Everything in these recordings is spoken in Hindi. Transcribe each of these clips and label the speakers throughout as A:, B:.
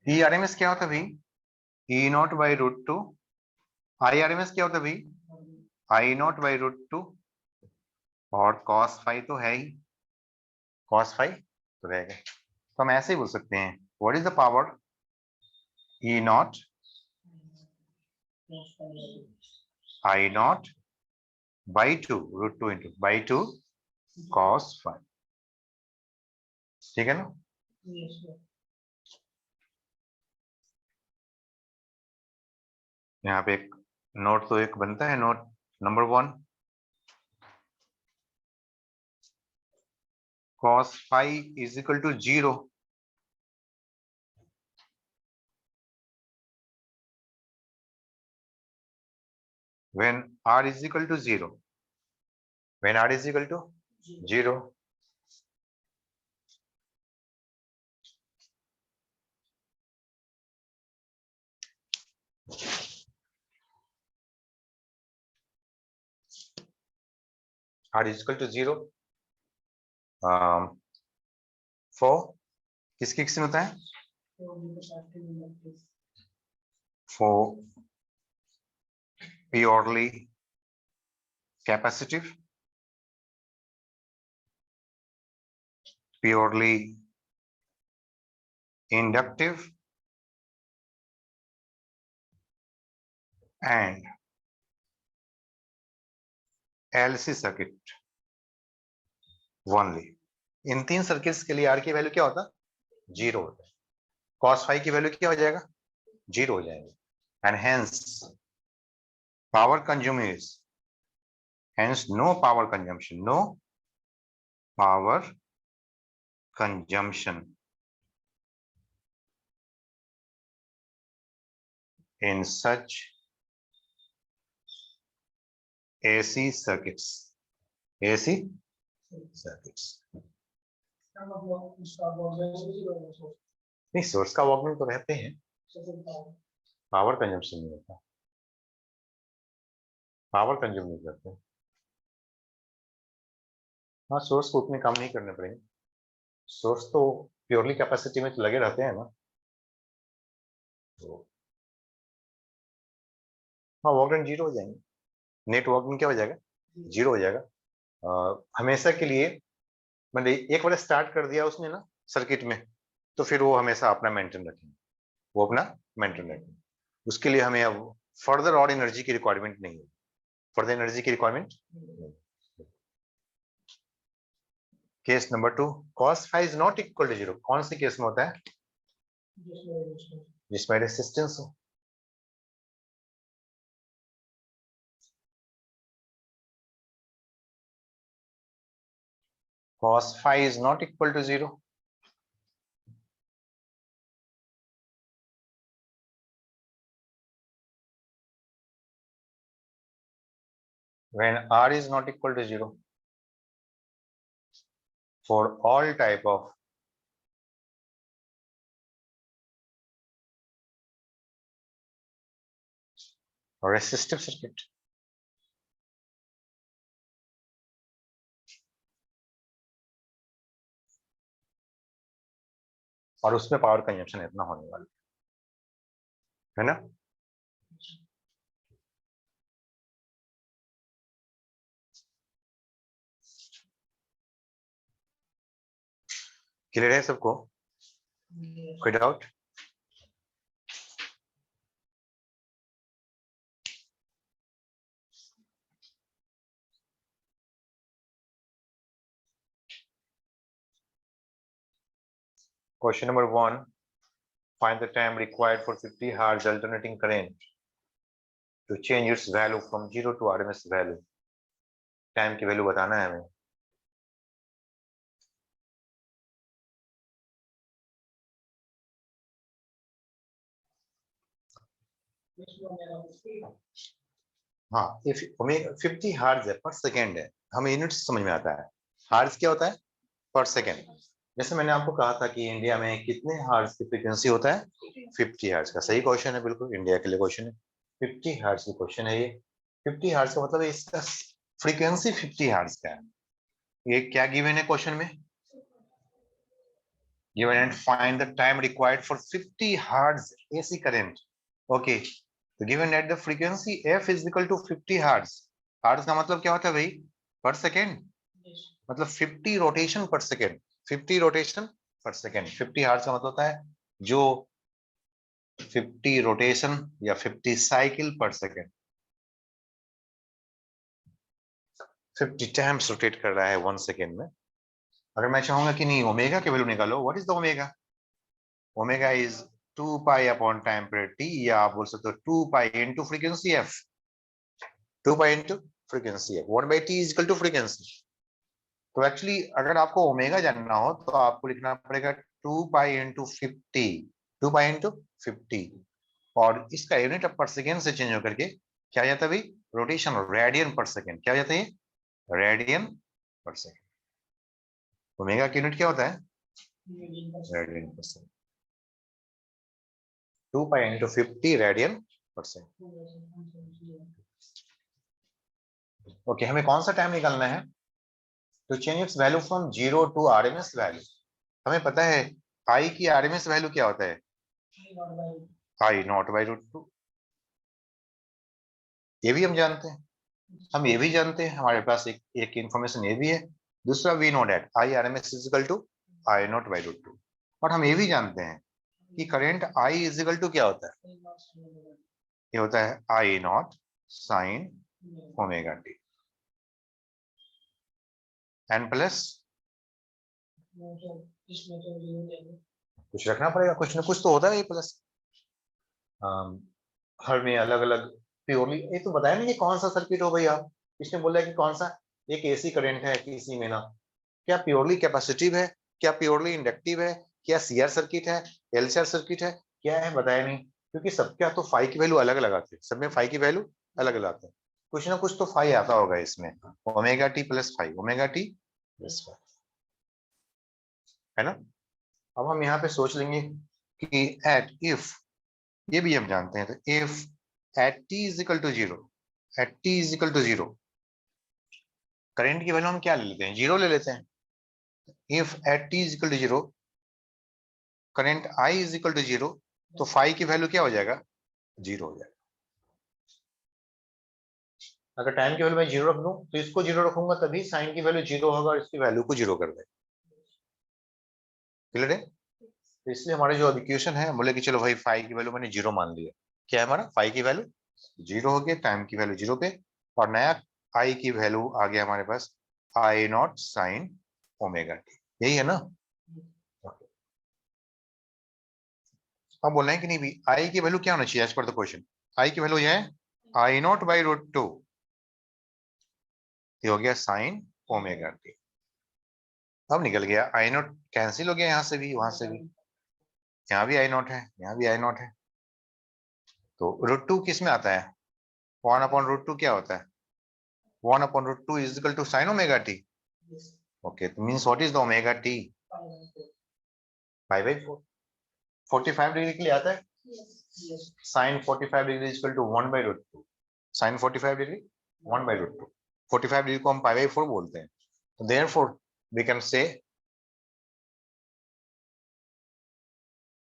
A: ई आर एम एस क्या होता है भाई? E naught by root two. I R M S क्या होता है भाई? I naught by root two. और कॉस फाई तो है ही, कॉस फाई तो रहेगा। तो हम ऐसे ही बोल सकते हैं, what is the power E naught I naught by two root two into by two cos phi. ठीक है ना? यहाँ पे एक नोट तो एक बनता है, note number 1, cos phi is equal to 0 when r is equal to 0, when r is equal to 0। r is equal to 0 for किसकी किस में होता है? for purely capacitive, purely inductive and LC circuit only. इन तीन सर्किट्स के लिए आर की वैल्यू क्या होता है? 0 होता है। cos phi की वैल्यू क्या हो जाएगा? 0 हो जाएगा। And hence power consume is, hence no power consumption, no power consumption in such AC circuits, AC circuits। नहीं, सोर्स का वॉकमेंट तो रहते हैं, पावर कंजम्पशन नहीं होता, पावर कंज्यूम नहीं करते। हाँ, सोर्स को उतने काम नहीं करने पड़ेंगे, सोर्स तो प्योरली कैपेसिटी में तो लगे रहते हैं ना। तो हाँ, वॉकमेंट 0 हो जाएंगे, नेट वॉकमेंट क्या हो जाएगा? 0 हो जाएगा हमेशा के लिए। मतलब एक बार स्टार्ट कर दिया उसने ना सर्किट में, तो फिर वो हमेशा अपना मेंटेन रखेंगे, वो अपना मेंटेन रखेंगे। उसके लिए हमें अब फर्दर और एनर्जी की रिक्वायरमेंट नहीं है, फर्दर एनर्जी की रिक्वायरमेंट नहीं। Case number 2, cos phi is not equal to 0। कौन सी केस में होता है? जिसमें रेसिस्टेंस हो। cos phi is not equal to 0 when r is not equal to 0 for all type of resistive circuit। और उसमें पावर कंजम्पशन इतना होने वाला है ना। क्लियर है सबको? कोई doubt? Question number 1, find the time required for 50 Hz alternating current to change its value from 0 to RMS value। Time की वैल्यू बताना है हमें। हाँ, हमें 50 हर्ट्ज है पर सेकेंड है, हमें यूनिट्स समझ में आता है। हर्ट्ज क्या होता है? पर सेकेंड। जैसे मैंने आपको कहा था कि इंडिया में कितने हर्ट्ज की फ्रीक्वेंसी होता है? 50 हर्ट्ज का। सही क्वेश्चन है, बिल्कुल इंडिया के लिए क्वेश्चन है। 50 हर्ट्ज की क्वेश्चन है ये। 50 हर्ट्ज का मतलब इसका फ्रीक्वेंसी 50 हर्ट्ज का है। ये क्या गिवन है क्वेश्चन में? given and find the time required for 50 hertz AC current. Okay, तो given that the frequency f is equal to 50 hertz. hertz का मतलब क्या होता है भाई? पर सेकेंड, मतलब 50 रोटेशन पर सेकेंड, 50 रोटेशन पर सेकेंड। 50 hertz का मतलब होता है जो 50 रोटेशन या 50 साइकिल पर सेकेंड, 50 टाइम्स रोटेट कर रहा है 1 सेकेंड में। अगर मैं चाहूंगा कि नहीं ओमेगा की वैल्यू निकालो, what is the omega? Omega is 2 pi upon time period T, या आप बोल सकते हो 2 pi into frequency F, 2 pi into frequency F, 1 by T is equal to frequency. तो एक्चुअली अगर आपको ओमेगा जानना हो तो आपको लिखना पड़ेगा 2 पाई इनटू 50, 2 पाई इनटू 50, और इसका यूनिट पर सेकेंड से चेंज होकर के क्या आ जाता है भाई? Rotation, radian per second. क्या आ जाता है ये? Radian per second. ओमेगा की यूनिट क्या होता है? Radian per second. 2 pi into 50 radian per second. Okay, हमें कौन सा टाइम निकालना है? To change its value from 0 to RMS value. हमें पता है आई की आरएमएस वैल्यू क्या होता है? I naught by root 2। ये भी हम जानते हैं, हम ये भी जानते हैं, हमारे पास एक इंफॉर्मेशन ये भी है। दूसरा we know that I RMS is equal to I naught by root 2। और हम ये भी जानते हैं कि current I is equal to क्या होता है? ये होता है I naught sine omega t n plus, कुछ रखना पड़ेगा, कुछ ना कुछ तो होता है ये प्लस। हर में अलग अलग प्योरली, ये तो बताया नहीं कि कौन सा सर्किट हो भैया। इसने बोला कि कौन सा एक एसी करंट है किसी में ना, क्या प्योरली कैपेसिटिव है, क्या प्योरली इंडक्टिव है, क्या सीआर सर्किट है, एलसीआर सर्किट है, क्या है बताया नहीं, क्योंकि सबके तो फाई की वैल्यू अलग अलग आती है, सब में फाई की वैल्यू अलग अलग आती है। कुछ ना कुछ तो फाई आता होगा इसमें, omega T plus phi, omega T plus phi, है ना। अब हम यहाँ पे सोच लेंगे कि एट इफ, ये भी हम जानते हैं, तो if at T is equal to zero, at T is equal to zero, current की वैल्यू हम क्या ले लेते हैं? जीरो ले लेते हैं। If at T is equal to zero, current I is equal to zero, तो फाई की वैल्यू क्या हो जाएगा? जीरो हो जाएगा। अगर टाइम की वैल्यू मैं जीरो रख दूं तो इसको जीरो रखूंगा तभी साइन की वैल्यू जीरो होगा और इसकी वैल्यू को जीरो कर देगा। क्लियर है? तो इसलिए हमारे जो इक्वेशन है, बोले कि चलो भाई फाई की वैल्यू मैंने जीरो मान लिया, क्या है हमारा? फाई की वैल्यू जीरो हो गया, टाइम की वैल्यू जीरो पे, और नया आई की वैल्यू आ गया हमारे पास आई नॉट साइन ओमेगा टी, यही है ना। अब बोल रहे हैं कि नहीं भी आई की वैल्यू क्या होना चाहिए एज पर द क्वेश्चन? आई की वैल्यू ये है आई नॉट बाई रूट 2, ये हो गया साइन ओमेगा टी। अब निकल गया आई नॉट, कैंसिल हो गया यहाँ से भी वहां से भी, यहाँ भी आई नॉट है, यहाँ भी आई नॉट है। तो रूट 2 किस में आता है? 1/√2 क्या होता है? 1/√2 is equal to sine omega t. Okay, तो means what is the omega t? Pi by 4। 45 degree के लिए आता है, sine 45 degree is equal to 1/√2, sine 45 degree 1/√2, 45 degree को हम पाई बाई 4 बोलते हैं। तो therefore we can say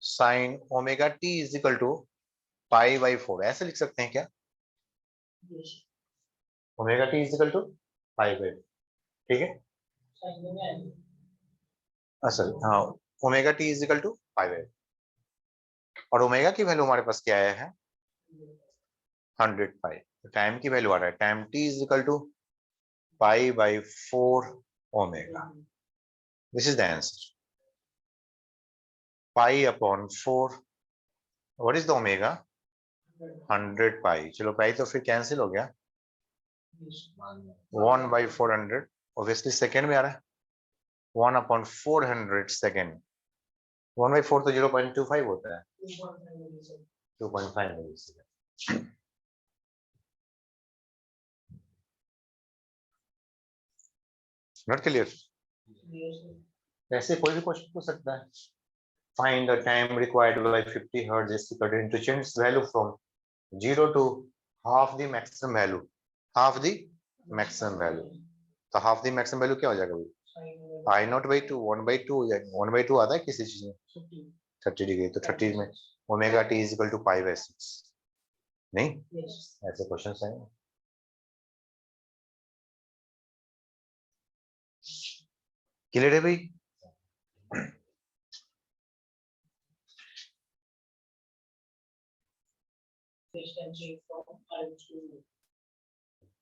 A: sine omega T is equal to pi by 4, ऐसे लिख सकते हैं क्या? Omega T is equal to pi by, ठीक है। असल हाँ, omega T is equal to pi by, और ओमेगा की वैल्यू हमारे पास क्या आया है? 100 पाई। तो टाइम की वैल्यू आ रहा है time T is equal to pi by 4 omega. This is the answer, pi upon 4। What is the omega? 100 pi. चलो पाई तो फिर कैंसिल हो गया, 1/400 ऑब्वियसली सेकेंड में आ रहा है, 1/400 सेकेंड। 1/4 तो 0.25 होता है, 2.5 नॉट क्लियर। ऐसे कोई भी क्वेश्चन पूछ सकता है। Find the time required by 50 hertz AC current to change value from 0 to half the maximum value, half the maximum value। तो हाफ द मैक्सिमम वैल्यू क्या हो जाएगा भाई? आई नॉट बाई टू 1/2 हो जाएगा। 1/2 आता है किसी चीज में 30 डिग्री, तो 30 में omega T is equal to π/6। नहीं ऐसे क्वेश्चन है। क्लियर है भाई?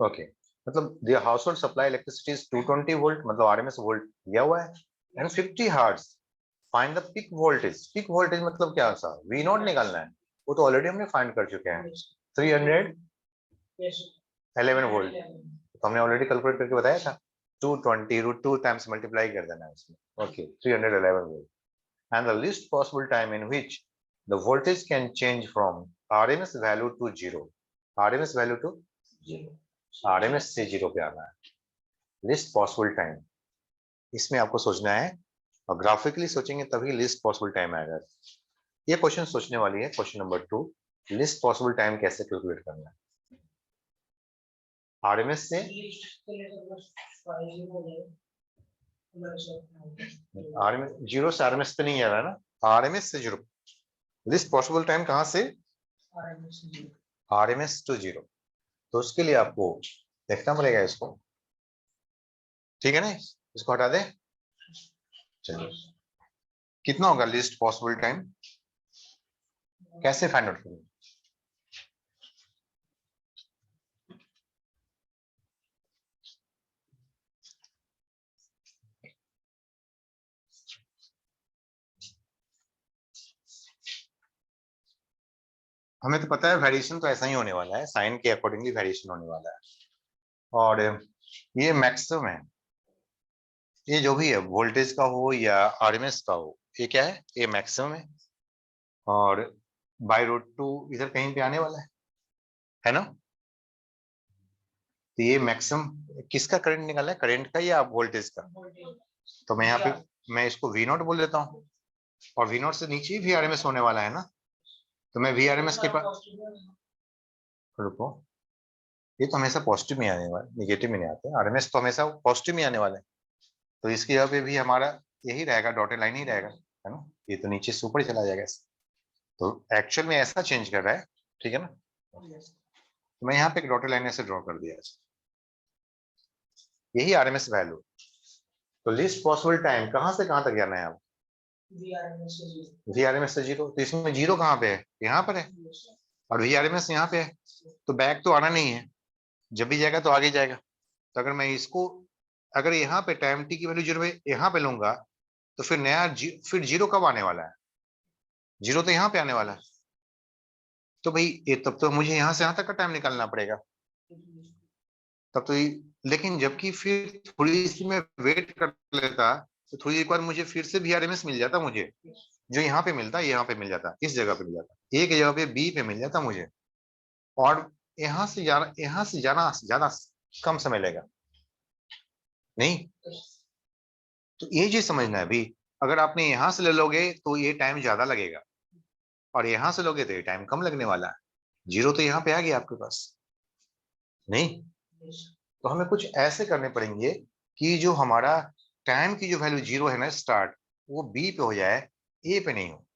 A: ओके मतलब the house hold supply electricity is 220 volt, मतलब आरएमएस वोल्ट दिया हुआ है, and 50 hertz. Find the peak voltage. Peak voltage मतलब क्या सा वी नॉट निकालना है, वो तो ऑलरेडी हमने फाइंड कर चुके हैं 311 वोल्ट, तो हमने ऑलरेडी कैलकुलेट करके बताया था 220 √2 टाइम्स मल्टीप्लाई कर देना है उसमें। Okay 311 volt and the least possible time in which the voltage can change from RMS value to zero। RMS value to zero, RMS से जीरो पे आना है। least possible time, इसमें आपको सोचना है और ग्राफिकली सोचेंगे तभी least possible time आएगा। ये क्वेश्चन सोचने वाली है। Question number 2, least possible time कैसे कैलकुलेट करना है। RMS से RMS जीरो से RMS पे नहीं आ रहा है ना, RMS से जीरो। least possible time कहाँ से? RMS to zero. तो उसके लिए आपको देखना पड़ेगा इसको, ठीक है ना, इसको हटा दे। चलिए कितना होगा लीस्ट पॉसिबल टाइम, कैसे फाइंड आउट करेंगे? हमें तो पता है वेरिएशन तो ऐसा ही होने वाला है, साइन के अकॉर्डिंगली वेरिएशन होने वाला है, और ये मैक्सिमम है। ये जो भी है वोल्टेज का हो या आरएमएस का हो, ये क्या है, ये मैक्सिमम है, और बाय√2 इधर कहीं पे आने वाला है ना। तो ये मैक्सिमम किसका करंट निकाला है, करंट का या वोल्टेज का? तो मैं यहाँ पे मैं इसको वी नॉट बोल देता हूँ, और वी नॉट से नीचे ही वी आरएमएस होने वाला है ना, तो मैं वी आरएमएस के पास, रुको, ये तो हमेशा पॉजिटिव में आने वाला, निगेटिव में नहीं आते, आरएमएस तो हमेशा पॉजिटिव में आने वाला है, तो इसकी जगह पे भी हमारा यही रहेगा, डॉटेड लाइन ही रहेगा, है ना। ये तो नीचे से ऊपर चला जाएगा, तो एक्चुअल में ऐसा चेंज कर रहा है, ठीक है ना। तो मैं यहाँ पे एक डॉटेड लाइन ऐसे ड्रॉ कर दिया, यही आरएमएस वैल्यू। तो लीस्ट पॉसिबल टाइम कहाँ से कहाँ तक जाना है आप? वी आरएमएस से जीरो, तो इसमें जीरो कहाँ पे है, यहाँ पर है, और वी आरएमएस यहाँ पे है, तो बैक तो आना नहीं है, जब भी जाएगा तो आगे जाएगा। तो अगर मैं इसको, अगर यहाँ पे टाइम टी की वैल्यू जीरो यहाँ पे लूंगा, तो फिर नया फिर जीरो कब आने वाला है, जीरो तो यहाँ पे आने वाला है, तो भाई ये तब तो मुझे यहाँ से यहाँ तक का टाइम निकालना पड़ेगा तब तो लेकिन जबकि फिर थोड़ी सी मैं वेट कर लेता, तो थोड़ी एक बार मुझे फिर से वी आरएमएस मिल जाता, मुझे जो यहाँ पे मिलता है यहाँ पे मिल जाता, इस जगह पे मिल जाता, एक जगह पे बी पे मिल जाता मुझे, और यहाँ से जाना ज्यादा कम समय लेगा नहीं। तो ये चीज समझना है भी, अगर आपने यहाँ से ले लोगे तो ये टाइम ज्यादा लगेगा, और यहाँ से लोगे तो ये टाइम कम लगने वाला है, जीरो तो यहाँ पे आ गया आपके पास नहीं। तो हमें कुछ ऐसे करने पड़ेंगे कि जो हमारा टाइम की जो वैल्यू जीरो है ना स्टार्ट, वो बी पे हो जाए, ए पे नहीं हो।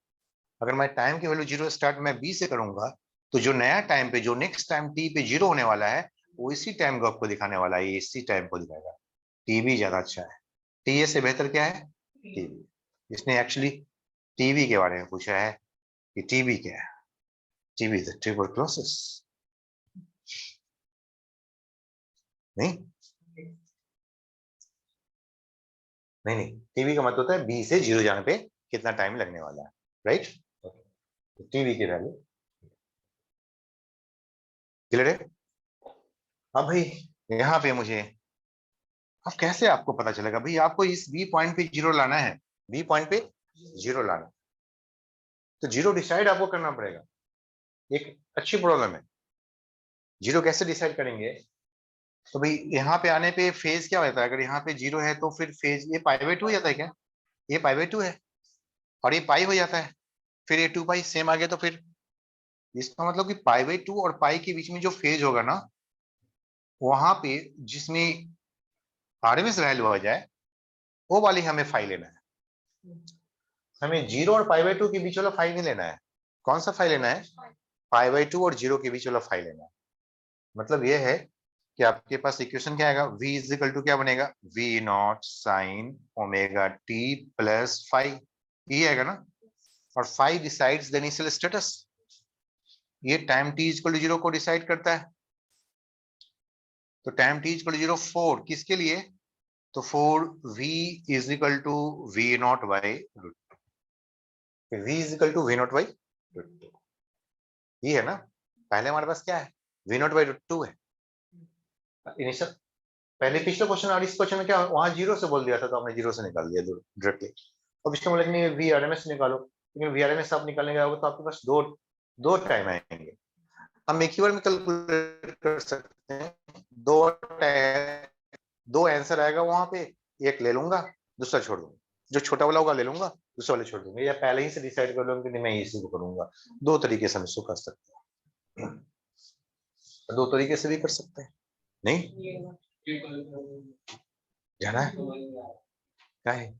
A: अगर मैं टाइम की वैल्यू जीरो स्टार्ट मैं बी से करूंगा, तो जो नया टाइम पे, जो नेक्स्ट टाइम टी पे जीरो होने वाला है, वो इसी टाइम को आपको दिखाने वाला है, इसी टाइम को दिखाएगा। टीवी ज्यादा अच्छा है, टीए से बेहतर क्या है, टीवी। इसने एक्चुअली टीवी के बारे में पूछा है कि टीवी क्या है, टीवी इज ट्यूबरक्लोसिस नहीं, नहीं नहीं, टीवी का मतलब होता है बी से जीरो जाने पे कितना टाइम लगने वाला है, राइट। तो टीवी की वैल्यू क्लियर है। अब भाई यहाँ पे मुझे, अब कैसे आपको पता चलेगा भाई, आपको इस बी पॉइंट पे जीरो लाना है, बी पॉइंट पे जीरो लाना, तो जीरो डिसाइड आपको करना पड़ेगा। एक अच्छी प्रॉब्लम है, जीरो कैसे डिसाइड करेंगे, तो भाई यहाँ पे आने पे फेज क्या होता है, अगर यहाँ पे जीरो है तो फिर फेज ये π/2 हो जाता है क्या, ये π/2 है, और ये पाई हो जाता है, फिर ये 2π सेम आ गया, तो फिर इसका मतलब कि π/2 और पाई के बीच में जो फेज होगा ना, वहां पे जिसमें आरएमएस वैल्यू आ जाए, वो वाली हमें फाई लेना है। हमें 0 और π/2 के बीच वाला फाई नहीं लेना है। कौन सा फाई लेना है? π/2 और 0 के बीच वाला फाई लेना है। मतलब ये है कि आपके पास इक्वेशन क्या आएगा, v इज इक्वल टू क्या बनेगा, v naught sine omega t plus phi, ये आएगा ना। और phi decides the initial status, ये टाइम t इक्वल टू 0 को डिसाइड करता है। तो टाइम t इक्वल टू 0 4 किसके लिए, तो 4 v is equal to v naught by root, v is equal to v naught by root 2, ये है ना। पहले हमारे पास क्या है, v नॉट बाई रूट 2 है इनिशियल। पहले पिछले क्वेश्चन और इस क्वेश्चन में क्या, वहां 0 से बोल दिया था तो हमने 0 से निकाल दिया डायरेक्टली। अब इसमें बोले नहीं वी आर एम एस निकालो, लेकिन वी आर एम एस आप निकालने गए तो आपके पास दो टाइम आएंगे। हम एक ही बार में कैलकुलेट कर सकते हैं, दो आंसर आएगा वहां पे, एक ले लूंगा दूसरा छोड़ दूंगा, जो छोटा वाला होगा ले लूंगा दूसरा वाला छोड़ दूंगा, या पहले ही से डिसाइड कर लूंगा कि मैं इसी को करूंगा। दो तरीके से हम इसको कर सकते हैं, दो तरीके से भी कर सकते हैं। नहीं जाना है क्या है,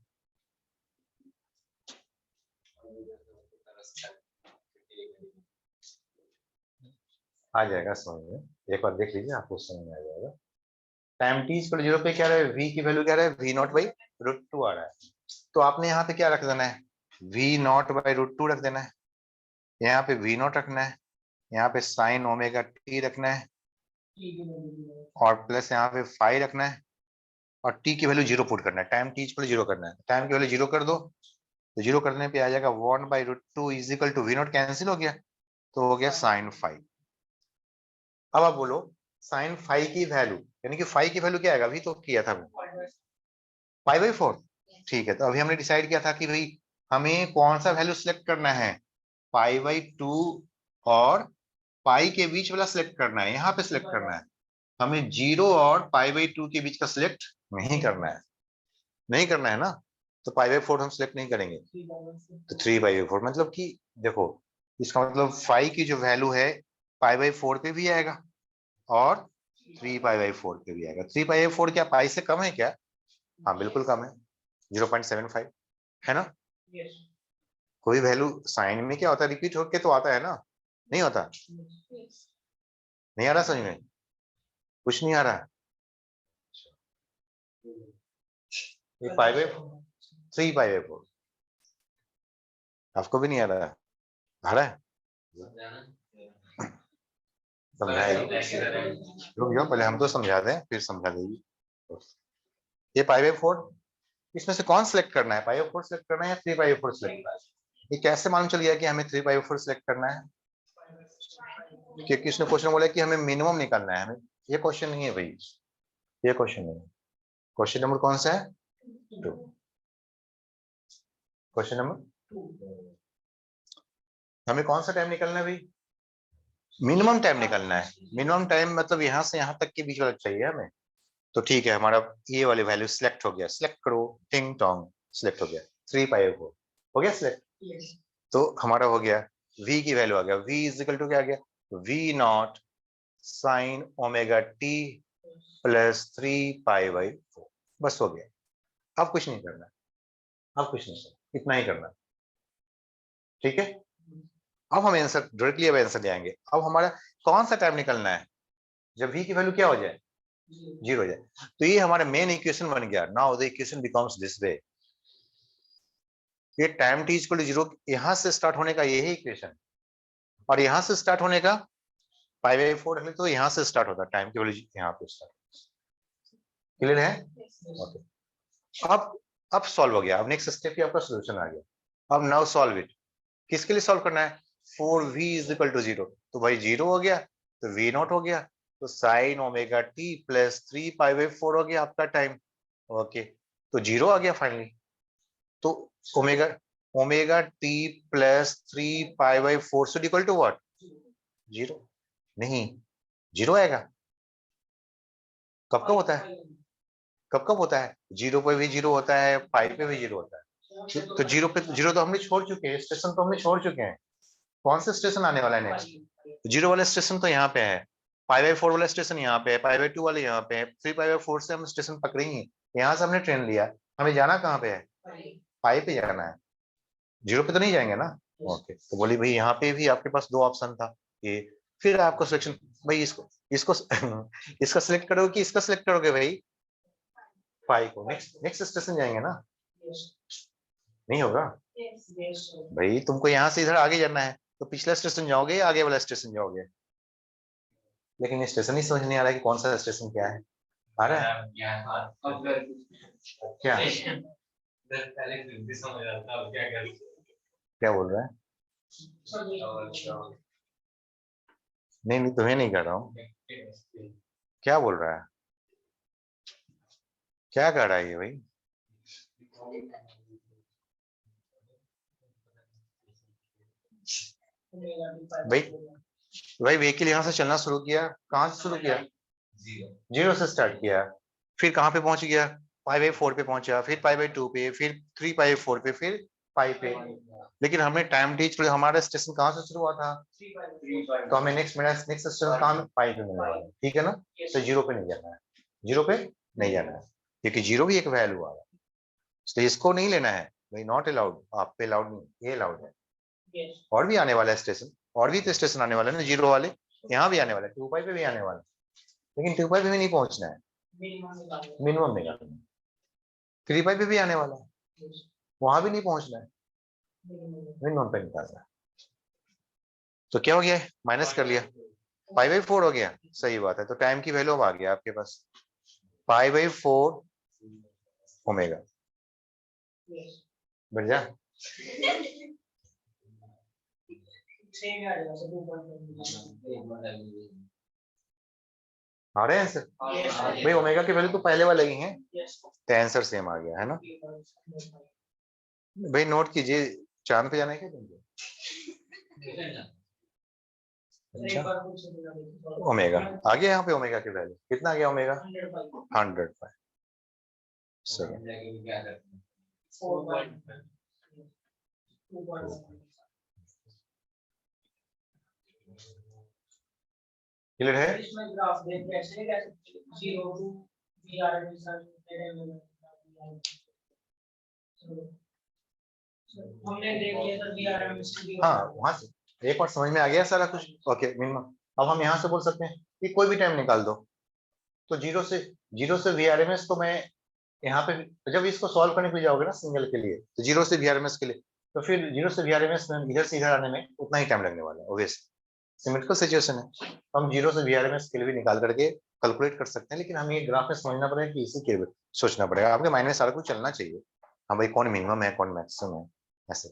A: आ जाएगा समझ में, एक बार देख लीजिए आपको समझ में आ जाएगा। टाइम t इक्वल 0 पे क्या रहा है, v की वैल्यू क्या रहा है, v नॉट बाई रूट 2 आ रहा है। तो आपने यहाँ पे क्या रख देना है, v नॉट बाई रूट 2 रख देना है, यहाँ पे v नॉट रखना है, यहाँ पे साइन ओमेगा t रखना है, और प्लस यहाँ पे फाई रखना है, और t की वैल्यू 0 पुट करना है, टाइम t इक्वल 0 करना है। टाइम की वैल्यू 0 कर दो, तो 0 करने पे आ जाएगा 1 by root 2 is equal to v naught, cancel हो गया तो हो गया साइन फाई। अब आप बोलो साइन फाई की वैल्यू, यानी कि फाई की वैल्यू क्या आएगा, अभी तो किया था π/4। ठीक है, तो अभी हमने डिसाइड किया था कि भाई हमें कौन सा वैल्यू सिलेक्ट करना है, π/2 और पाई के बीच वाला सिलेक्ट करना है, यहाँ पे सिलेक्ट करना है। हमें 0 और π/2 के बीच का सिलेक्ट नहीं करना है, नहीं करना है ना, तो π/4 हम सिलेक्ट नहीं करेंगे, तो 3/4 मतलब कि देखो इसका मतलब फाई की जो वैल्यू है π/4 पे भी आएगा और 3π/4 पे भी आएगा। 3π/4 क्या पाई से कम है क्या, हाँ बिल्कुल कम है, 0.75 है ना। कोई वैल्यू साइन में क्या होता है, रिपीट होके तो आता है ना, नहीं होता, नहीं आ रहा समझ में, कुछ नहीं आ रहा, ये π/3π/4 आपको भी नहीं आ रहा है, आ रहा है, समझाएगी, रुक जाओ पहले हम तो समझा दें फिर समझा देगी। ये π/4, इसमें से कौन सिलेक्ट करना है, π/4 सिलेक्ट करना है या 3/4 सिलेक्ट करना है, ये कैसे मालूम चल गया कि हमें 3/4 सिलेक्ट करना है, क्योंकि इसने क्वेश्चन बोला कि हमें मिनिमम निकालना है, हमें ये क्वेश्चन नहीं है भाई, ये क्वेश्चन नहीं है। क्वेश्चन नंबर कौन सा है, 2, क्वेश्चन नंबर, हमें कौन सा टाइम निकालना है भाई, मिनिमम टाइम निकालना है। मिनिमम टाइम मतलब यहाँ से यहाँ तक के बीच वाला चाहिए हमें, तो ठीक है हमारा ये वाली वैल्यू सिलेक्ट हो गया, सिलेक्ट करो, टिंग टोंग सिलेक्ट हो गया, 3/4 हो गया सिलेक्ट। तो हमारा हो गया v की वैल्यू आ गया, v इज इक्वल टू क्या आ गया, v naught sine omega t plus 3π/4, बस हो गया। अब कुछ नहीं करना, अब कुछ नहीं करना, इतना ही करना, ठीक है। अब हम आंसर डायरेक्टली अब आंसर ले आएंगे। अब हमारा कौन सा टाइम निकलना है, जब v की वैल्यू क्या हो जाए, 0 हो जाए, तो ये हमारा मेन इक्वेशन बन गया। Now the equation becomes this way, ये टाइम t इक्वल टू 0 यहां से स्टार्ट होने का यही इक्वेशन, और यहां से स्टार्ट होने का π/4 रख ले तो यहां से स्टार्ट होता है, टाइम की वैल्यू यहां पे स्टार्ट, क्लियर है, ओके। अब सॉल्व हो गया, अब नेक्स्ट स्टेप पे आपका सॉल्यूशन आ गया। अब नाउ सॉल्व इट, किसके लिए सॉल्व करना है, 4v इज इक्वल टू 0, तो भाई 0 हो गया तो v नॉट हो गया, तो साइन ओमेगा t प्लस 3π/4 हो गया आपका टाइम, ओके। तो 0 आ गया फाइनली, तो omega omega t plus 3π/4 should equal to what, 0, नहीं 0 आएगा, कब कब होता है, कब कब होता है, 0 पे भी 0 होता है, 5 पे भी 0 होता है, तो 0 पे 0 तो हमने छोड़ चुके हैं, स्टेशन तो हमने छोड़ चुके हैं, कौन सा स्टेशन आने वाला है नेक्स्ट, 0 वाला स्टेशन तो यहाँ पे है, 5/4 वाला स्टेशन यहाँ पे है, 5/2 वाले यहाँ पे है, 3/4 से हम स्टेशन पकड़े ही, यहाँ से हमने ट्रेन लिया, हमें जाना कहाँ पे है, पाई पे जाना है, जीरो पे तो नहीं जाएंगे ना। ओके, तो बोली भाई यहाँ पे भी आपके पास दो ऑप्शन था ये, फिर आपको सिलेक्शन, भाई इसको इसको इसका सिलेक्ट करोगे कि इसका सिलेक्ट करोगे भाई, पाई को। नेक्स्ट नेक्स्ट स्टेशन जाएंगे ना, नहीं होगा भाई, तुमको यहाँ से इधर आगे जाना है तो पिछला स्टेशन जाओगे या आगे वाला स्टेशन जाओगे, लेकिन ये स्टेशन ही समझ नहीं आ रहा है कि कौन सा स्टेशन क्या है। आ रहा है क्या, क्या बोल रहा है, नहीं नहीं तुम्हें नहीं कर रहा हूँ, क्या बोल रहा है, क्या कर रहा है ये भाई, भाई भाई व्हीकल यहाँ से चलना शुरू किया, कहाँ से शुरू किया, जीरो से स्टार्ट किया, फिर कहाँ पे पहुंच गया, पाई बाई 4 पे पहुंचा, फिर पाई बाई 2 पे, फिर 3 पाई 4 पे, फिर पाई पे, लेकिन हमने टाइम टीच कर, हमारा स्टेशन कहाँ से शुरू हुआ था, तो हमें नेक्स्ट मेरा नेक्स्ट स्टेशन कहाँ, पाई पे मिलने वाला है, ठीक है ना, तो जीरो पे नहीं जाना है, जीरो पे नहीं जाना है, क्योंकि जीरो भी एक वैल्यू आ रहा है, तो इसको नहीं लेना है भाई, नॉट अलाउड, आप पे अलाउड नहीं, ये अलाउड है। और भी आने वाला है स्टेशन, और भी तो स्टेशन आने वाले ना जीरो वाले, यहाँ भी आने वाले, 2 पाई पे भी आने वाले, लेकिन 2 पाई पे भी नहीं पहुंचना है, मिनिमम निकालना है, 3 पाई पे भी आने वाला है, वहां भी नहीं पहुंचना है, मिनिमम पे निकालना है, तो क्या हो गया, माइनस कर लिया, पाई बाई 4 हो गया, सही बात है, तो टाइम की वैल्यू अब आ गया आपके पास, पाई बाई 4 ओमेगा, बढ़ जा, आ रहे हैं आंसर, भाई ओमेगा की वैल्यू तो पहले वाले ही हैं, तो आंसर सेम आ गया है ना, भाई नोट कीजिए, चांद पे जाना है क्या तुमको, अच्छा ओमेगा आ गया, यहाँ पे ओमेगा की वैल्यू कितना आ गया, ओमेगा 100 पाई, सही, क्लियर है, हाँ वहां से एक बार समझ में आ गया सारा कुछ, ओके मिनिमम, अब हम यहाँ से बोल सकते हैं कि कोई भी टाइम निकाल दो, तो जीरो से वीआरएमएस, तो मैं यहाँ पे जब इसको सॉल्व करने के लिए जाओगे ना सिंगल के लिए, तो जीरो से वीआरएमएस के लिए, तो फिर जीरो से वीआरएमएस में इधर से इधर आने में उतना ही टाइम लगने वाला है, ऑब्वियस सिमेट्रिकल सिचुएशन है, हम जीरो से वीआरएमएस के लिए भी निकाल करके कैलकुलेट कर सकते हैं, लेकिन हमें ये ग्राफ में समझना पड़ेगा कि इसी के सोचना पड़ेगा, आपके माइंड में सारा कुछ चलना चाहिए, हाँ भाई कौन मिनिमम है कौन मैक्सिमम है, ऐसे